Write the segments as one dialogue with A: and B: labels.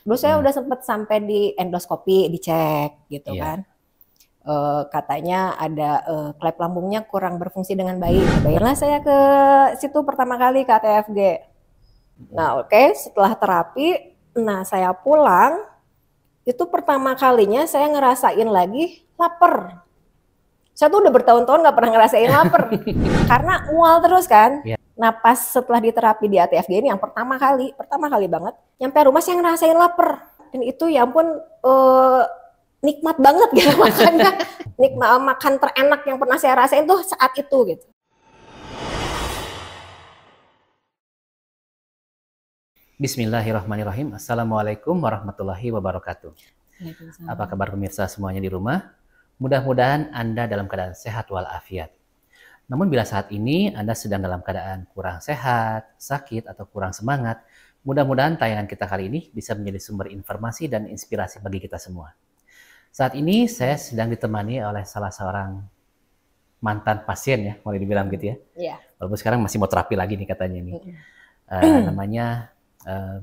A: Dulu saya udah sempet sampai di endoskopi, dicek gitu
B: Iya.
A: kan. Katanya ada klep lambungnya kurang berfungsi dengan baik. Bayarlah saya ke situ pertama kali ke ATFG. Nah, oke, setelah terapi, nah saya pulang, itu pertama kalinya saya ngerasain lagi lapar. Saya tuh udah bertahun-tahun nggak pernah ngerasain lapar karena mual terus kan.
B: Iya.
A: Nah pas setelah diterapi di ATFG ini yang pertama kali banget, nyampe rumah saya ngerasain lapar. Dan itu ya ampun nikmat banget gitu makannya. Makan terenak yang pernah saya rasain tuh saat itu gitu.
B: Bismillahirrahmanirrahim. Assalamualaikum warahmatullahi wabarakatuh. Apa kabar pemirsa semuanya di rumah? Mudah-mudahan Anda dalam keadaan sehat walafiat. Namun bila saat ini Anda sedang dalam keadaan kurang sehat, sakit, atau kurang semangat, mudah-mudahan tayangan kita kali ini bisa menjadi sumber informasi dan inspirasi bagi kita semua. Saat ini saya sedang ditemani oleh salah seorang mantan pasien ya, boleh dibilang gitu ya.
A: Iya.
B: Walaupun sekarang masih mau terapi lagi nih katanya nih. Namanya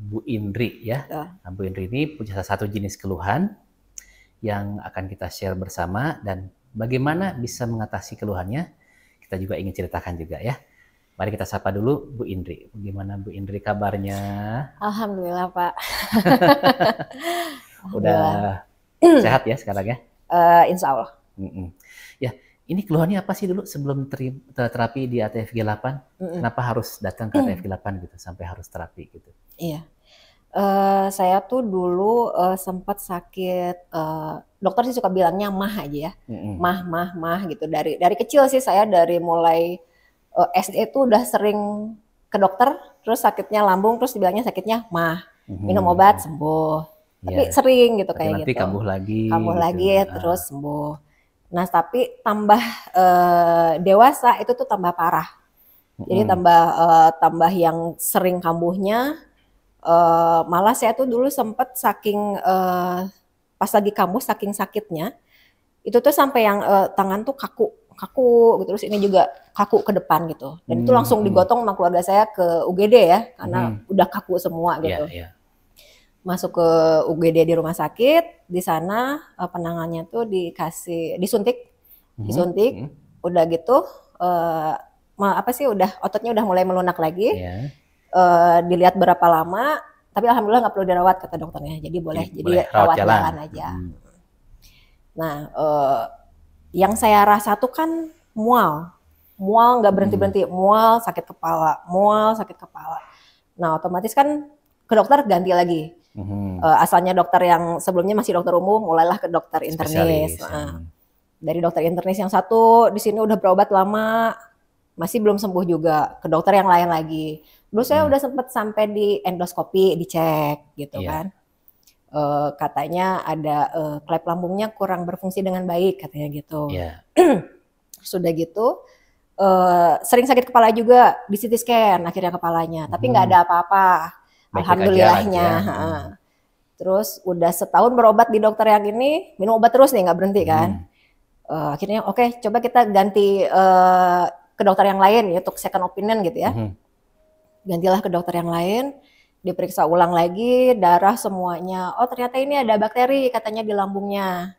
B: Bu Indri ya. Nah, Bu Indri ini punya salah satu jenis keluhan yang akan kita share bersama, dan bagaimana bisa mengatasi keluhannya kita juga ingin ceritakan juga ya. Mari kita sapa dulu Bu Indri. Bagaimana Bu Indri kabarnya?
A: Alhamdulillah Pak.
B: Udah sehat ya sekarang ya?
A: Insya Allah.
B: Ya, ini keluhannya apa sih dulu sebelum terapi di ATFG 8? Kenapa harus datang ke ATFG 8 gitu sampai harus terapi gitu?
A: Iya. Saya tuh dulu sempat sakit, dokter sih suka bilangnya mah aja ya, mah gitu. Dari kecil sih saya dari mulai SD tuh udah sering ke dokter, terus sakitnya lambung, terus dibilangnya sakitnya mah, minum obat sembuh. Tapi
B: Ya.
A: sering gitu
B: Tapi
A: kayak
B: nanti
A: gitu.
B: kambuh lagi.
A: Kambuh
B: gitu.
A: lagi terus sembuh. Nah tapi tambah dewasa itu tuh tambah parah. Jadi tambah yang sering kambuhnya. Malah saya tuh dulu sempet saking pas lagi kambuh saking sakitnya itu tuh sampai yang tangan tuh kaku gitu, terus ini juga kaku ke depan gitu, dan itu langsung digotong sama keluarga saya ke UGD ya karena udah kaku semua gitu. Masuk ke UGD di rumah sakit, di sana penanganannya tuh disuntik, udah gitu udah ototnya udah mulai melunak lagi. Dilihat berapa lama, tapi alhamdulillah nggak perlu dirawat kata dokternya, jadi boleh rawat jalan aja. Nah, yang saya rasa tuh kan mual nggak berhenti, mual sakit kepala. Nah otomatis kan ke dokter ganti lagi. Asalnya dokter yang sebelumnya masih dokter umum, mulailah ke dokter internis. Dari dokter internis yang satu di sini udah berobat lama, masih belum sembuh juga, ke dokter yang lain lagi. Dulu saya udah sempet sampai di endoskopi, dicek gitu kan. Katanya ada klep lambungnya kurang berfungsi dengan baik katanya gitu. Sudah gitu sering sakit kepala juga, di CT scan akhirnya kepalanya, tapi nggak ada apa-apa, alhamdulillahnya. Terus udah setahun berobat di dokter yang ini, minum obat terus nih nggak berhenti kan. Akhirnya oke, coba kita ganti ke dokter yang lain ya, untuk second opinion gitu ya. Gantilah ke dokter yang lain, diperiksa ulang lagi, darah semuanya. Oh ternyata ini ada bakteri katanya di lambungnya.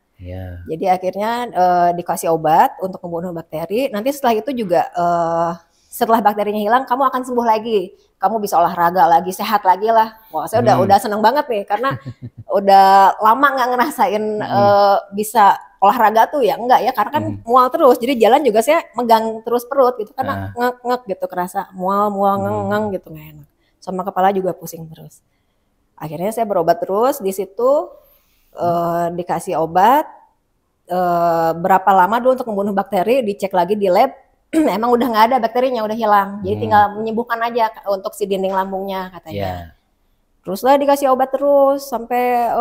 A: Jadi akhirnya dikasih obat untuk membunuh bakteri. Nanti setelah itu juga setelah bakterinya hilang, kamu akan sembuh lagi. Kamu bisa olahraga lagi, sehat lagi lah. Wah saya udah seneng banget nih karena udah lama nggak ngerasain bisa olahraga tuh ya, enggak ya, karena kan mual terus, jadi jalan juga saya megang terus perut gitu karena ngek gitu, kerasa mual ngeng gitu, nggak enak, sama kepala juga pusing terus. Akhirnya saya berobat terus di situ, dikasih obat, berapa lama dulu untuk membunuh bakteri, dicek lagi di lab, emang udah nggak ada bakterinya, udah hilang, jadi tinggal menyembuhkan aja untuk si dinding lambungnya katanya. Terus lah dikasih obat terus sampai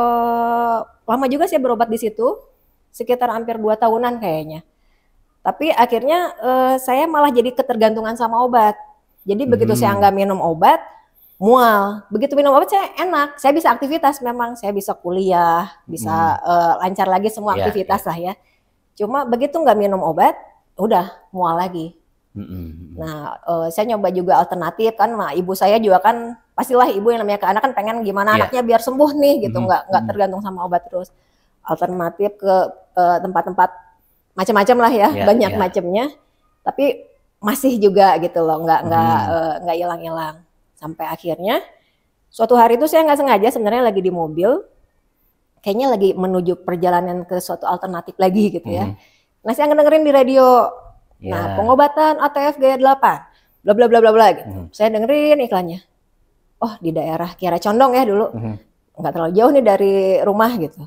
A: lama juga saya berobat di situ. Sekitar hampir 2 tahunan kayaknya. Tapi akhirnya saya malah jadi ketergantungan sama obat. Jadi begitu saya nggak minum obat, mual. Begitu minum obat saya enak, saya bisa aktivitas memang, saya bisa kuliah, bisa lancar lagi semua aktivitas lah ya. Cuma begitu nggak minum obat, udah mual lagi. Nah, saya nyoba juga alternatif kan, nah, ibu saya juga kan pastilah ibu yang namanya ke anak kan pengen gimana anaknya biar sembuh nih gitu, nggak tergantung sama obat terus. Alternatif ke tempat-tempat macam-macam lah ya, banyak macamnya, tapi masih juga gitu loh, nggak hilang-hilang. Sampai akhirnya suatu hari itu saya nggak sengaja sebenarnya lagi di mobil, kayaknya lagi menuju perjalanan ke suatu alternatif lagi gitu ya. Nah saya dengerin di radio. Nah, pengobatan ATFG 8, bla bla bla bla bla gitu. Saya dengerin iklannya. Oh, di daerah Kiara Condong ya dulu. Nggak terlalu jauh nih dari rumah gitu.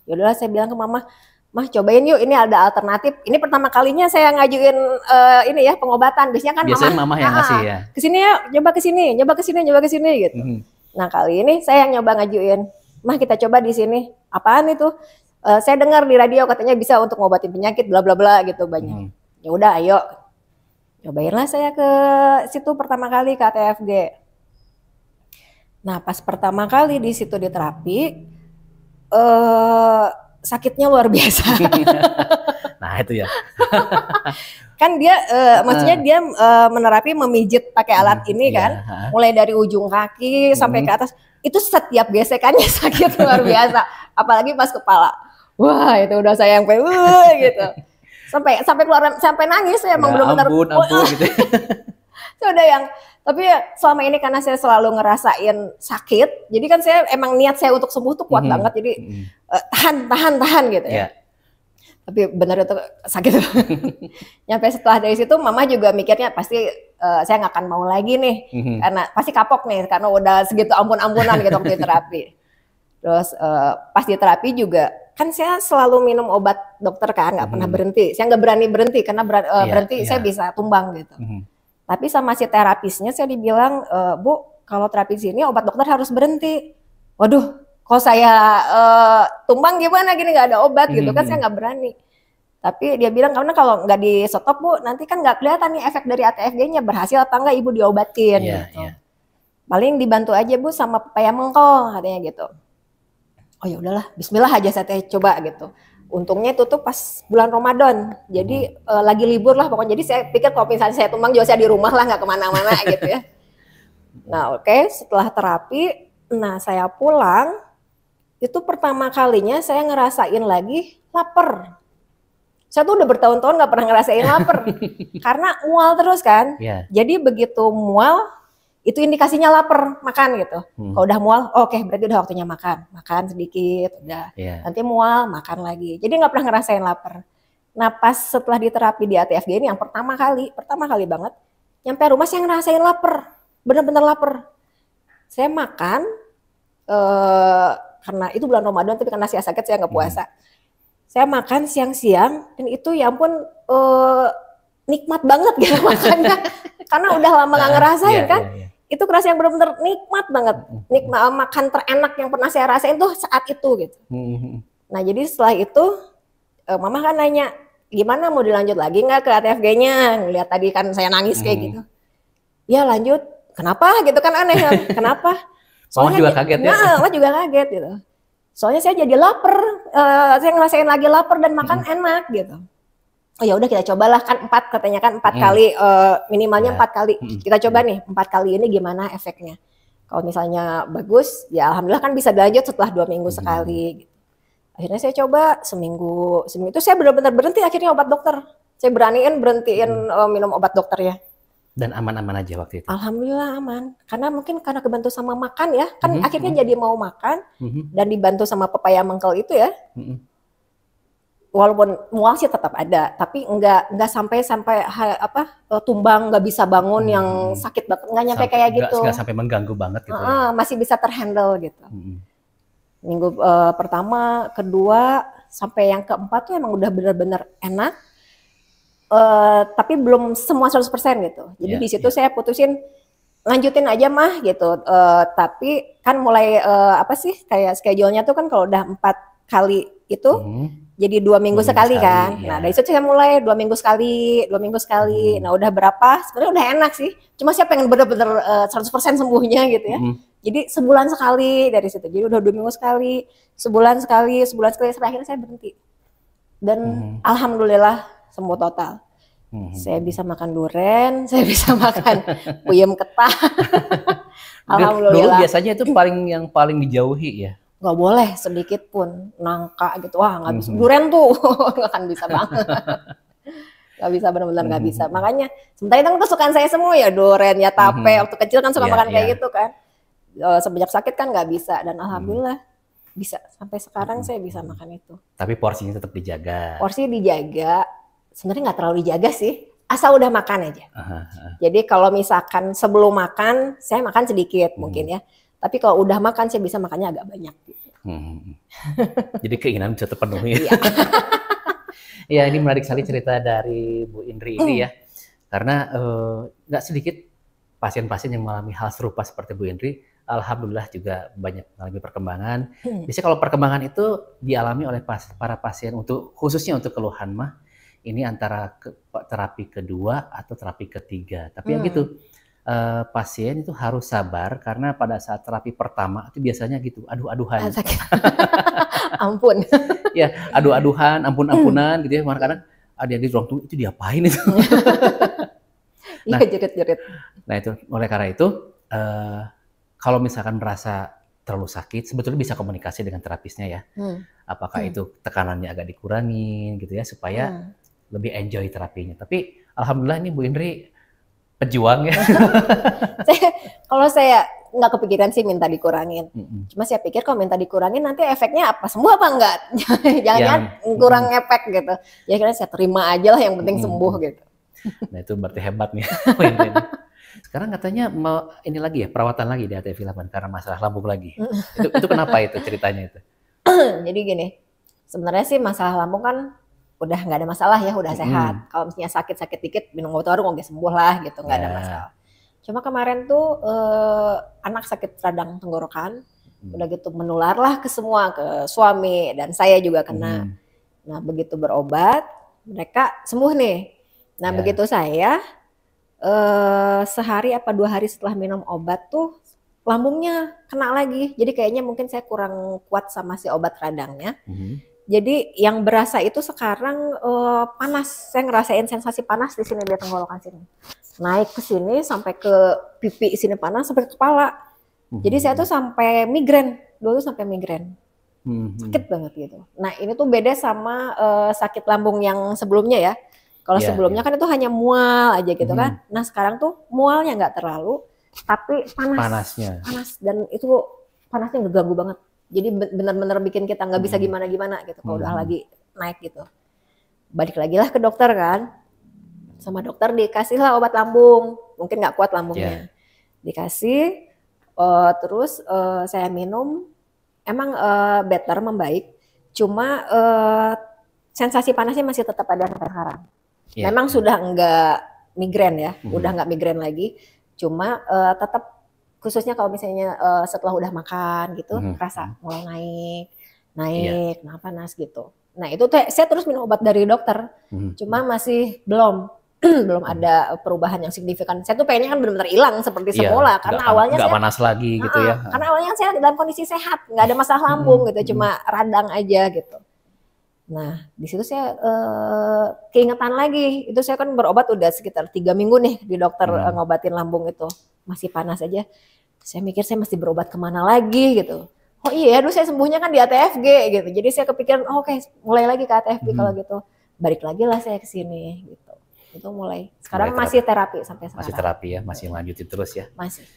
A: Yaudahlah saya bilang ke mama, "Mah, cobain yuk, ini ada alternatif." Ini pertama kalinya saya ngajuin ini ya, pengobatan. Biasanya kan
B: mama yang ngasih ya.
A: Kesini ya, coba kesini, coba kesini, coba kesini gitu. Nah, kali ini saya yang nyoba ngajuin. "Mah, kita coba di sini." "Apaan itu?" "Saya dengar di radio katanya bisa untuk ngobatin penyakit bla bla bla gitu banyak." Ya udah, ayo. Cobainlah saya ke situ pertama kali ke ATFG. Nah, pas pertama kali di situ di terapi, sakitnya luar biasa.
B: Nah, itu ya.
A: Kan dia maksudnya dia menerapi memijit pakai alat ini kan, mulai dari ujung kaki sampai ke atas. Itu setiap gesekannya sakit luar biasa, apalagi pas kepala. Wah, itu udah saya yang gitu. Sampai keluar sampai nangis saya emang benar-benar
B: ampun gitu.
A: Sudah yang tapi selama ini karena saya selalu ngerasain sakit, jadi kan saya emang niat saya untuk sembuh tuh kuat banget, jadi tahan gitu ya. Tapi benar itu sakit. Nyampe setelah dari situ mama juga mikirnya pasti saya nggak akan mau lagi nih, karena pasti kapok nih karena udah segitu ampun-ampunan gitu waktu terapi. Terus pas di terapi juga kan saya selalu minum obat dokter kan, nggak pernah berhenti. Saya nggak berani berhenti karena berhenti saya bisa tumbang gitu. Tapi sama si terapisnya saya dibilang, "Bu, kalau terapi sini obat dokter harus berhenti." Waduh, kalau saya tumbang gimana gini nggak ada obat gitu kan, saya nggak berani. Tapi dia bilang karena kalau nggak di stop Bu, nanti kan nggak kelihatan nih efek dari ATFG-nya berhasil apa enggak ibu diobatin gitu. Paling dibantu aja Bu sama pepaya mengkol katanya gitu. Oh ya udahlah, bismillah aja saya coba gitu. Untungnya itu tuh pas bulan Ramadan, jadi lagi libur lah pokoknya. Jadi saya pikir kalau misalnya saya tumbang juga saya di rumah lah, nggak kemana-mana gitu ya. Nah setelah terapi, nah saya pulang, itu pertama kalinya saya ngerasain lagi lapar. Saya tuh udah bertahun-tahun nggak pernah ngerasain lapar, karena mual terus kan. Jadi begitu mual, itu indikasinya lapar, makan gitu. Kalau udah mual, oke, berarti udah waktunya makan sedikit, udah. Nanti mual, makan lagi. Jadi nggak pernah ngerasain lapar. Nah pas setelah diterapi di ATFG ini yang pertama kali banget, nyampe rumah saya ngerasain lapar, bener-bener lapar. Saya makan, karena itu bulan Ramadan, tapi karena saya sakit saya nggak puasa. Saya makan siang-siang, dan itu ya ampun nikmat banget gitu makannya, karena udah lama nggak ngerasain kan. Itu kerasa yang benar-benar nikmat banget, makan terenak yang pernah saya rasain tuh saat itu gitu. Nah jadi setelah itu mama kan nanya, gimana mau dilanjut lagi nggak ke ATFG-nya? Ngeliat tadi kan saya nangis kayak gitu. Ya lanjut, kenapa gitu kan aneh kan? Kenapa?
B: Soalnya juga kaget ya?
A: Mama juga kaget gitu. Soalnya saya jadi lapar, saya ngerasain lagi lapar dan makan enak gitu. Oh ya udah kita cobalah kan 4 katanya kan 4 kali minimalnya 4 kali kita coba nih 4 kali ini gimana efeknya. Kalau misalnya bagus ya alhamdulillah kan bisa dilanjut setelah 2 minggu sekali. Gitu. Akhirnya saya coba seminggu itu saya benar-benar berhenti akhirnya obat dokter. Saya berhentiin minum obat dokter ya.
B: Dan aman-aman aja waktu itu?
A: Alhamdulillah aman. Karena mungkin karena kebantu sama makan ya kan akhirnya jadi mau makan dan dibantu sama pepaya mengkel itu ya. Walaupun mual sih tetap ada, tapi enggak sampai tumbang, nggak bisa bangun yang sakit banget, nggak nyampe kayak gitu.
B: Nggak sampai mengganggu banget gitu ya?
A: Masih bisa terhandle gitu. Minggu pertama, kedua, sampai yang keempat tuh emang udah bener-bener enak, tapi belum semua 100% gitu. Jadi di situ saya putusin lanjutin aja mah gitu, tapi kan mulai kayak schedule-nya tuh kan kalau udah 4 kali itu jadi 2 minggu sekali kan. Nah dari situ saya mulai 2 minggu sekali. Nah udah berapa? Sebenarnya udah enak sih. Cuma saya pengen bener-bener 100% sembuhnya gitu ya. Jadi sebulan sekali dari situ. Jadi udah 2 minggu sekali, sebulan sekali, sampai akhirnya saya berhenti. Dan alhamdulillah sembuh total. Saya bisa makan duren, saya bisa makan puyem ketan.
B: Alhamdulillah. Dulu biasanya itu yang paling dijauhi ya.
A: Nggak boleh sedikit pun, nangka gitu, wah nggak bisa. Duren tuh nggak akan bisa banget. Nggak bisa, benar-benar nggak bisa. Makanya sementara itu kesukaan saya semua ya, duren ya, tape. Waktu kecil kan suka makan kayak gitu kan. Semenjak sakit kan nggak bisa, dan alhamdulillah bisa sampai sekarang saya bisa makan itu.
B: Tapi porsinya tetap dijaga.
A: Porsi dijaga, sebenarnya nggak terlalu dijaga sih, asal udah makan aja. Jadi kalau misalkan sebelum makan saya makan sedikit mungkin ya, tapi kalau udah makan saya bisa makannya agak banyak. Gitu.
B: Jadi keinginan bisa terpenuhi. Ya, ini menarik sekali cerita dari Bu Indri ini ya, karena nggak sedikit pasien-pasien yang mengalami hal serupa seperti Bu Indri. Alhamdulillah juga banyak mengalami perkembangan. Biasanya kalau perkembangan itu dialami oleh para pasien khususnya untuk keluhan mah, ini antara terapi kedua atau terapi ketiga. Tapi ya gitu, pasien itu harus sabar karena pada saat terapi pertama itu biasanya gitu, aduh-aduhan.
A: Ampun.
B: Ya, aduh-aduhan, ampun-ampunan gitu ya. Kadang ada yang di ruang tunggu itu diapain itu.
A: Iya, jerit-jerit.
B: Nah itu, oleh karena itu, kalau misalkan merasa terlalu sakit, sebetulnya bisa komunikasi dengan terapisnya ya. Apakah itu tekanannya agak dikurangin gitu ya, supaya lebih enjoy terapinya. Tapi alhamdulillah ini Bu Indri pejuang ya.
A: Kalau saya nggak kepikiran sih minta dikurangin. Cuma saya pikir kalau minta dikurangin nanti efeknya apa? Sembuh apa enggak? Jangan-jangan kurang efek gitu. Ya kira saya terima aja lah, yang penting sembuh gitu.
B: Nah itu berarti hebat nih. Sekarang katanya mau ini lagi ya, perawatan lagi di ATV 8 karena masalah lambung lagi. Itu kenapa itu ceritanya itu?
A: Jadi gini, sebenarnya sih masalah lambung kan udah nggak ada masalah ya, udah sehat. Kalau misalnya sakit-sakit dikit minum obat baru nggak sembuh lah gitu, nggak ada masalah. Cuma kemarin tuh anak sakit radang tenggorokan, udah gitu menular lah ke semua, ke suami dan saya juga kena. Nah begitu berobat, mereka sembuh nih. Nah begitu saya sehari apa 2 hari setelah minum obat tuh lambungnya kena lagi. Jadi kayaknya mungkin saya kurang kuat sama si obat radangnya. Jadi yang berasa itu sekarang panas. Saya ngerasain sensasi panas di sini, di tenggorokan sini. Naik ke sini sampai ke pipi sini panas, sampai ke kepala. Jadi saya tuh sampai migrain. Dulu sampai migrain. Sakit banget gitu. Nah ini tuh beda sama sakit lambung yang sebelumnya ya. Kalau sebelumnya kan itu hanya mual aja gitu kan. Nah sekarang tuh mualnya nggak terlalu, tapi
B: panasnya.
A: Panas, dan itu panasnya ngeganggu banget. Jadi benar-benar bikin kita nggak bisa gimana-gimana gitu kalau udah lagi naik gitu. Balik lagi lah ke dokter kan. Sama dokter dikasih lah obat lambung. Mungkin nggak kuat lambungnya. Dikasih, terus saya minum. Emang better, membaik. Cuma sensasi panasnya masih tetap ada sampai sekarang. Memang sudah enggak migrain ya, udah enggak migrain lagi. Cuma tetap, khususnya kalau misalnya setelah udah makan gitu, kerasa mulai naik, nah panas gitu. Nah itu saya terus minum obat dari dokter, cuma masih belum ada perubahan yang signifikan. Saya tuh pengennya kan benar-benar hilang seperti semula, karena awalnya
B: nggak panas lagi gitu ya.
A: Karena awalnya saya dalam kondisi sehat, nggak ada masalah lambung gitu, cuma radang aja gitu. Nah, di situ saya keingetan lagi. Itu saya kan berobat udah sekitar 3 minggu nih di dokter ngobatin lambung itu. Masih panas aja. Saya mikir saya mesti berobat kemana lagi gitu. Oh iya, aduh saya sembuhnya kan di ATFG gitu. Jadi saya kepikiran, oh, oke, mulai lagi ke ATFG kalau gitu. Balik lagi lah saya ke sini gitu. Itu mulai. Sekarang masih terapi sampai sekarang.
B: Masih terapi ya, masih lanjutin terus ya.
A: Masih.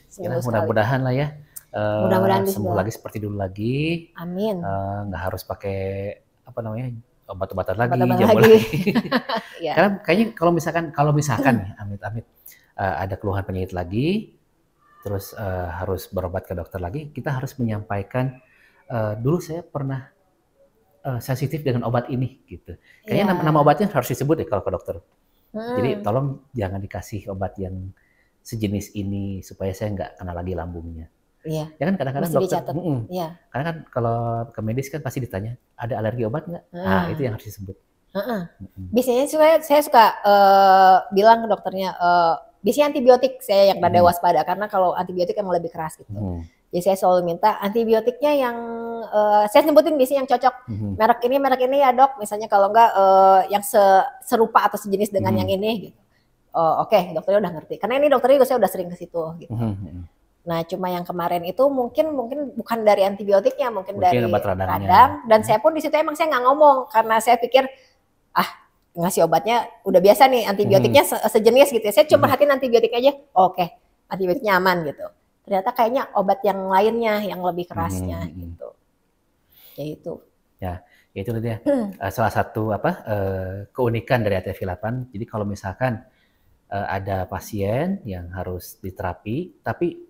B: Mudah-mudahan lah ya.
A: Mudah-mudahan
B: sembuh lagi seperti dulu lagi.
A: Amin.
B: Nggak harus pakai apa namanya, obat-obatan lagi,
A: jamu lagi.
B: Karena kayaknya kalau misalkan nih, amit-amit ada keluhan penyakit lagi, terus harus berobat ke dokter lagi, kita harus menyampaikan, dulu saya pernah sensitif dengan obat ini gitu. Kayaknya nama obatnya harus disebut deh kalau ke dokter. Jadi tolong jangan dikasih obat yang sejenis ini supaya saya nggak kena lagi lambungnya.
A: Iya.
B: Ya kan kadang-kadang dokter, karena kan kalau ke medis kan pasti ditanya, ada alergi obat nggak? Nah itu yang harus disebut.
A: Biasanya saya suka bilang ke dokternya, biasanya antibiotik saya yang rada waspada, karena kalau antibiotik emang lebih keras gitu. Jadi saya selalu minta antibiotiknya yang saya sebutin biasanya yang cocok. Merek ini ya dok, misalnya kalau enggak yang serupa atau sejenis dengan yang ini gitu. Oke, dokternya udah ngerti. Karena ini dokternya juga saya udah sering ke situ gitu. Nah, cuma yang kemarin itu mungkin bukan dari antibiotiknya, mungkin dari radang. Dan saya pun di situ emang saya nggak ngomong karena saya pikir ngasih obatnya udah biasa nih, antibiotiknya sejenis gitu ya. Saya cuma perhatiin antibiotik aja. Oke, antibiotiknya aman gitu. Ternyata kayaknya obat yang lainnya yang lebih kerasnya gitu. Ya itu.
B: Ya, itu dia. Salah satu keunikan dari ATF8. Jadi kalau misalkan ada pasien yang harus diterapi, tapi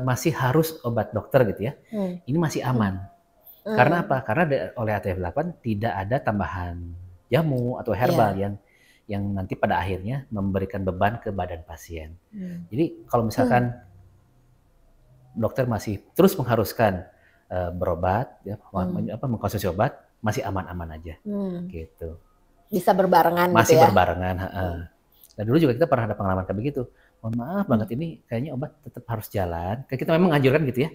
B: masih harus obat dokter gitu ya. Ini masih aman. Karena apa? Karena oleh ATF8 tidak ada tambahan jamu atau herbal yang nanti pada akhirnya memberikan beban ke badan pasien. Jadi kalau misalkan dokter masih terus mengharuskan berobat, ya, mengkonsumsi obat, masih aman-aman aja, gitu.
A: Bisa berbarengan
B: masih
A: gitu ya?
B: Berbarengan. Dan dulu juga kita pernah ada pengalaman kayak begitu. Mohon maaf banget ini kayaknya obat tetap harus jalan. Kita memang anjurkan gitu ya,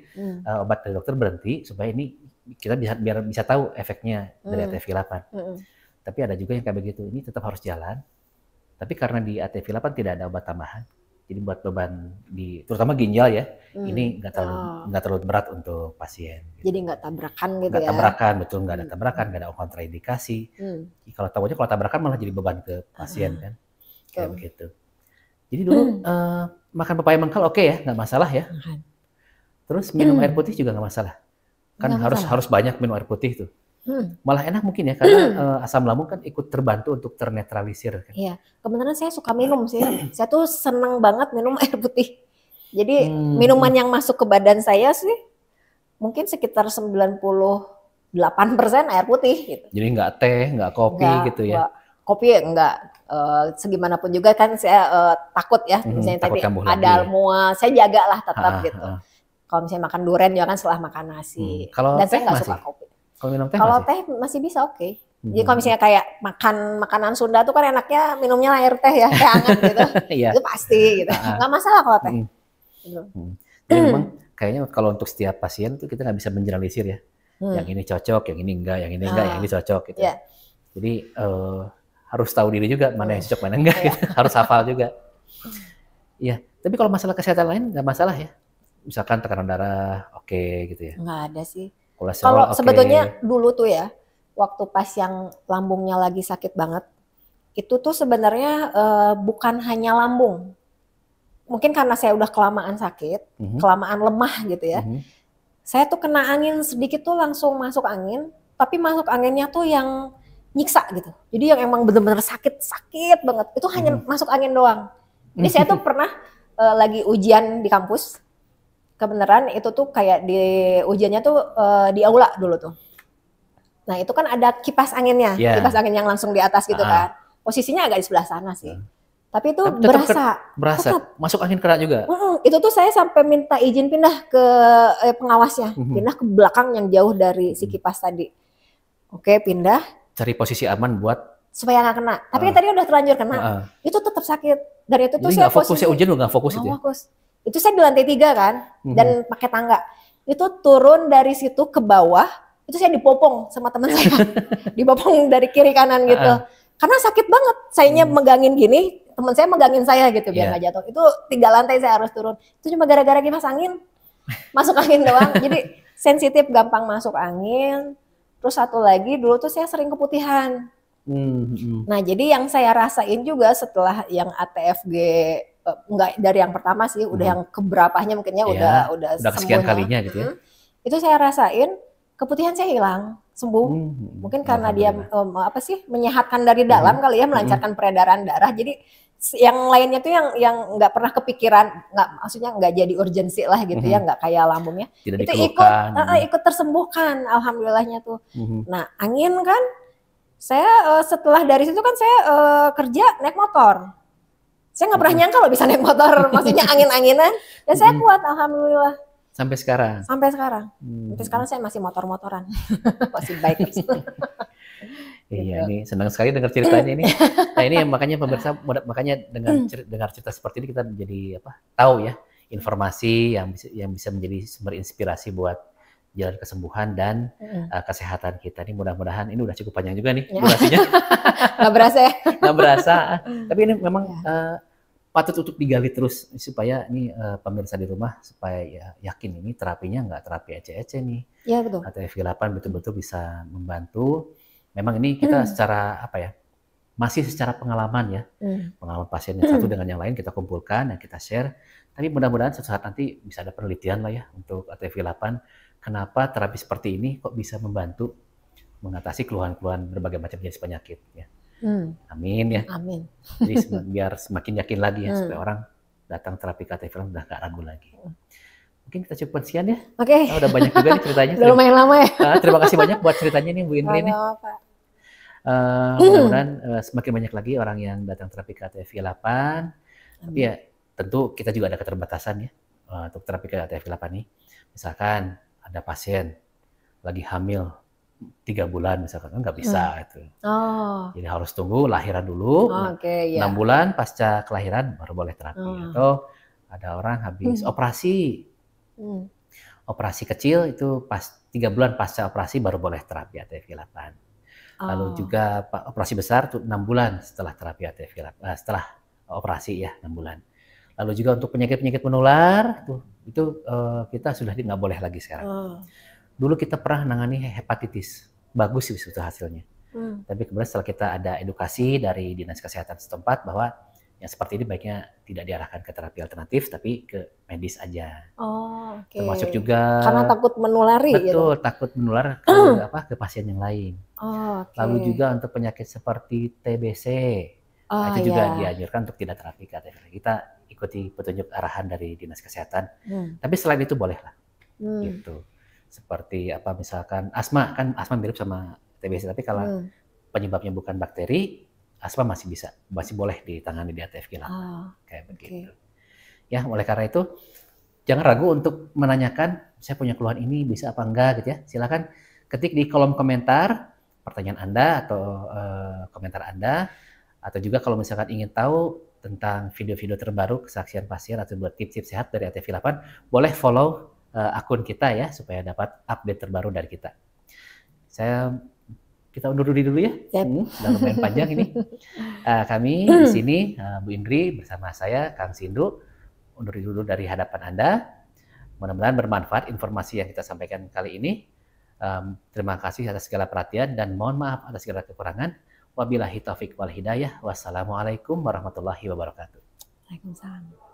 B: obat dari dokter berhenti supaya ini kita biar bisa tahu efeknya dari ATF8. Tapi ada juga yang kayak begitu, ini tetap harus jalan. Tapi karena di ATF8 tidak ada obat tambahan, jadi buat beban terutama ginjal ya, ini nggak terlalu berat untuk pasien. Gitu.
A: Jadi nggak tabrakan gitu
B: nggak tabrakan, betul, nggak ada tabrakan, nggak ada kontraindikasi. Kalau tahunya kalau tabrakan malah jadi beban ke pasien kan, kayak begitu. Jadi dulu makan pepaya mangkal oke ya, nggak masalah ya. Terus minum air putih juga nggak masalah. Kan harus banyak minum air putih tuh. Malah enak mungkin ya, karena asam lambung kan ikut terbantu untuk ternetralisir. Kan?
A: Iya, kebenaran saya suka minum sih. Saya tuh seneng banget minum air putih. Jadi minuman yang masuk ke badan saya sih mungkin sekitar 98% air putih. Gitu.
B: Jadi nggak teh, nggak kopi gitu ya?
A: Kopi enggak. Segimanapun juga kan saya takut ya. Misalnya tadi ada mual, saya jagalah tetap gitu. Kalau misalnya makan durian ya kan setelah makan nasi. Dan saya nggak suka kopi.
B: Kalau
A: teh masih bisa oke. Jadi kalau misalnya kayak makan makanan Sunda tuh kan enaknya minumnya air teh ya, teh hangat gitu. Itu pasti gitu. Nggak masalah kalau teh.
B: Jadi memang kayaknya kalau untuk setiap pasien tuh kita nggak bisa mengeneralisir ya. Yang ini cocok, yang ini enggak, yang ini enggak, yang ini cocok gitu. Jadi harus tahu diri juga mana yang cocok, mana enggak. Gitu. Harus hafal juga. Iya. Tapi kalau masalah kesehatan lain nggak masalah ya. Misalkan tekanan darah oke gitu ya.
A: Nggak ada sih.
B: Kalau
A: sebetulnya dulu tuh ya, waktu pas yang lambungnya lagi sakit banget, itu tuh sebenarnya bukan hanya lambung. Mungkin karena saya udah kelamaan sakit, kelamaan lemah gitu ya. Saya tuh kena angin sedikit tuh langsung masuk angin, tapi masuk anginnya tuh yang nyiksa gitu. Jadi yang emang bener-bener sakit banget. Itu hanya masuk angin doang. Jadi saya tuh pernah lagi ujian di kampus. Kebenaran itu tuh kayak di ujiannya tuh di aula dulu tuh. Nah itu kan ada kipas anginnya, kipas angin yang langsung di atas gitu kan. Posisinya agak di sebelah sana sih. Tapi itu berasa.
B: Tetap. Masuk angin kena juga.
A: Itu tuh saya sampai minta izin pindah ke pengawasnya, pindah ke belakang yang jauh dari si kipas tadi. Oke, pindah.
B: Cari posisi aman buat
A: supaya nggak kena. Tapi tadi udah terlanjur kena. Itu tetap sakit. Dan itu tuh
B: jadi saya fokus ya ujian, lu nggak fokus itu.
A: Itu saya di lantai 3 kan, dan pakai tangga. Itu turun dari situ ke bawah, itu saya dipopong sama teman saya. Dipopong dari kiri kanan gitu. Karena sakit banget. Sayanya megangin gini, teman saya megangin saya gitu biar nggak jatuh. Itu 3 lantai saya harus turun. Itu cuma gara-gara kipas angin. Masuk angin doang. Jadi sensitif, gampang masuk angin. Terus satu lagi, dulu tuh saya sering keputihan. Nah jadi yang saya rasain juga setelah yang ATFG, enggak dari yang pertama sih, udah yang keberapanya mungkinnya udah
B: kesekian kalinya gitu ya.
A: Itu saya rasain keputihan saya hilang, sembuh. Mungkin karena dia menyehatkan dari dalam kali ya, melancarkan peredaran darah. Jadi yang lainnya tuh yang nggak pernah kepikiran, maksudnya nggak jadi urgensi lah gitu ya, nggak kayak lambungnya.
B: Tidak
A: itu ikut tersembuhkan, alhamdulillahnya tuh. Nah angin kan, saya setelah dari situ kan saya kerja naik motor. Saya nggak pernah nyangka loh bisa naik motor, maksudnya angin-anginan. Dan saya kuat, alhamdulillah.
B: Sampai sekarang?
A: Sampai sekarang. Sampai sekarang saya masih motor-motoran. Masih bikers.
B: Iya, ini senang sekali dengar ceritanya ini. Nah ini makanya pemirsa, makanya dengar cerita seperti ini kita menjadi tahu ya. informasi yang bisa menjadi sumber inspirasi buat jalan kesembuhan dan kesehatan kita. Ini mudah-mudahan ini udah cukup panjang juga nih durasinya.
A: Nggak berasa ya?
B: Nggak berasa. Tapi ini memang patut untuk digali terus supaya ini pemirsa di rumah supaya yakin ini terapinya nggak terapi ece-ece nih.
A: Iya betul.
B: ATF8 betul-betul bisa membantu. Memang ini kita secara masih secara pengalaman ya, pengalaman pasien yang satu dengan yang lain kita kumpulkan dan kita share. Tapi mudah-mudahan suatu saat nanti bisa ada penelitian lah ya untuk ATF8. Kenapa terapi seperti ini kok bisa membantu mengatasi keluhan-keluhan berbagai macam jenis penyakit ya. Amin ya.
A: Amin.
B: Jadi biar semakin yakin lagi ya supaya orang datang terapi ATF8 udah nggak ragu lagi. Mungkin kita cukup sekian ya.
A: Oke.
B: Udah banyak juga nih ceritanya.
A: Udah lumayan lama ya.
B: Terima kasih banyak buat ceritanya nih Bu Indri nih. Mudah-mudahan semakin banyak lagi orang yang datang terapi ATF8. Tapi ya tentu kita juga ada keterbatasan ya untuk terapi ATF8 nih. Misalkan ada pasien lagi hamil 3 bulan misalkan, nggak bisa itu. Jadi harus tunggu lahiran dulu. 6 bulan pasca kelahiran baru boleh terapi. Atau ada orang habis operasi. Operasi kecil itu pas 3 bulan pasca operasi baru boleh terapi ATF8. Lalu juga operasi besar tuh 6 bulan setelah terapi ATF8, setelah operasi ya 6 bulan. Lalu juga untuk penyakit-penyakit menular itu kita sudah nggak boleh lagi sekarang. Dulu kita pernah nangani hepatitis, bagus sih itu hasilnya. Tapi kemudian setelah kita ada edukasi dari Dinas Kesehatan setempat bahwa yang seperti ini baiknya tidak diarahkan ke terapi alternatif tapi ke medis aja. Termasuk juga
A: karena takut menulari.
B: Betul, takut menular ke pasien yang lain. Lalu juga untuk penyakit seperti TBC, itu juga dianjurkan untuk tidak terapi ATF. Kita ikuti petunjuk arahan dari Dinas Kesehatan. Tapi selain itu bolehlah. Gitu. Seperti misalkan asma, kan asma mirip sama TBC, tapi kalau penyebabnya bukan bakteri, asma masih boleh ditangani di ATF8. Kayak begitu. Ya, oleh karena itu jangan ragu untuk menanyakan, saya punya keluhan ini bisa apa enggak gitu ya. Silakan ketik di kolom komentar pertanyaan Anda atau komentar Anda, atau juga kalau misalkan ingin tahu tentang video-video terbaru kesaksian pasien atau buat tips-tips sehat dari ATF8, boleh follow akun kita ya supaya dapat update terbaru dari kita. Kita undur dulu ya. Udah lumayan panjang ini. Kami di sini Bu Indri bersama saya Kang Sindu undur dulu dari hadapan Anda. Mudah-mudahan bermanfaat informasi yang kita sampaikan kali ini. Terima kasih atas segala perhatian dan mohon maaf atas segala kekurangan. Wabillahi taufik wal hidayah. Wassalamualaikum warahmatullahi wabarakatuh.
A: Waalaikumsalam.